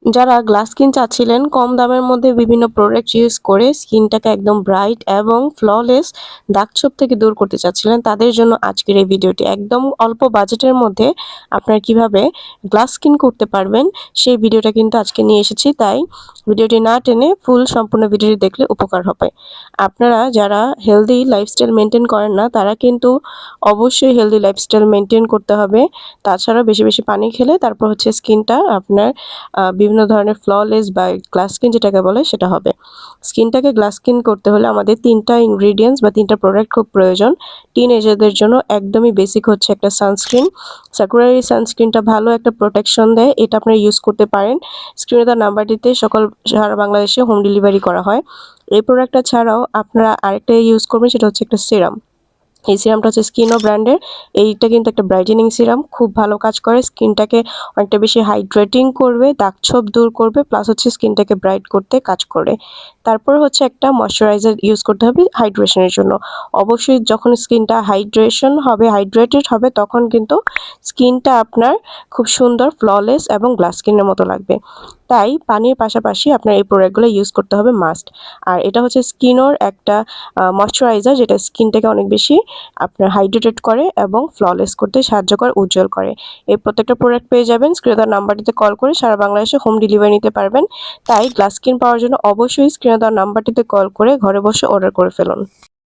যারা glass skin চাচ্ছিলেন কম দামের মধ্যে বিভিন্ন প্রোডাক্ট ইউজ করে স্কিনটাকে একদম ব্রাইট এবং ফ্ললেস দাগছোপ থেকে দূর করতে চাচ্ছিলেন, তাদের জন্য আজকের এই ভিডিওটি। একদম অল্প বাজেটের মধ্যে আপনারা কিভাবে গ্লাস স্কিন করতে পারবেন সেই ভিডিওটা কিন্তু আজকে নিয়ে এসেছি। তাই ভিডিওটি না টেনে ফুল সম্পূর্ণ ভিডিওটি দেখলে উপকার হবে। আপনারা যারা হেলদি লাইফস্টাইল মেনটেন করেন না তারা কিন্তু অবশ্যই হেলদি লাইফস্টাইল মেনটেন করতে হবে। তাছাড়া বেশি বেশি পানি খেলে তারপর হচ্ছে স্কিনটা আপনার বিভিন্ন ধরনের ফ্ললেস বা গ্লাস স্কিন যেটাকে বলে সেটা হবে। স্কিনটাকে গ্লাস স্কিন করতে হলে আমাদের ৩টা ইনগ্রিডিয়েন্টস বা ৩টা প্রোডাক্ট খুব প্রয়োজন। টিনেজারদের জন্য একদমই বেসিক হচ্ছে একটা সানস্ক্রিন। সাকুরার এই সানস্ক্রিনটা ভালো একটা প্রোটেকশন দেয়, এটা আপনারা ইউজ করতে পারেন। স্ক্রিনে দেওয়া নাম্বারটিতে সারা বাংলাদেশে হোম ডেলিভারি করা হয়। এই প্রোডাক্টটা ছাড়াও আপনারা আরেকটা ইউজ করবেন, সেটা হচ্ছে একটা সিরাম। এই সিরামটা হচ্ছে স্কিনো ব্র্যান্ডের। এইটা কিন্তু একটা ব্রাইটেনিং সিরাম, খুব ভালো কাজ করে, স্কিনটাকে অনেকটা বেশি হাইড্রেটিং করবে, দাগছোপ দূর করবে, প্লাস হচ্ছে স্কিনটাকে ব্রাইট করতে কাজ করে। তারপর হচ্ছে একটা ময়শ্চারাইজার ইউজ করতে হবে হাইড্রেশনের জন্য। অবশ্যই যখন স্কিনটা হাইড্রেটেড হবে তখন কিন্তু স্কিনটা আপনার খুব সুন্দর ফ্ললেস এবং গ্লাস স্কিনের মতো লাগবে। তাই পানির পাশাপাশি আপনার এই প্রোডাক্টগুলো ইউজ করতে হবে মাস্ট। আর এটা হচ্ছে স্কিনোর একটা ময়শ্চারাইজার যেটা স্কিনটাকে অনেক বেশি আপনার হাইড্রেটেড করে এবং ফ্ললেস করতে সাহায্য করে, উজ্জ্বল করে। এই প্রত্যেকটা প্রোডাক্ট পেয়ে যাবেন স্ক্রিনে দেওয়া নাম্বারটিতে কল করে সারা বাংলাদেশে হোম ডেলিভারি নিতে পারবেন। তাই গ্লাস স্কিন পাওয়ার জন্য অবশ্যই স্ক্রিনে দেওয়া নাম্বারটিতে কল করে ঘরে বসে অর্ডার করে ফেলুন।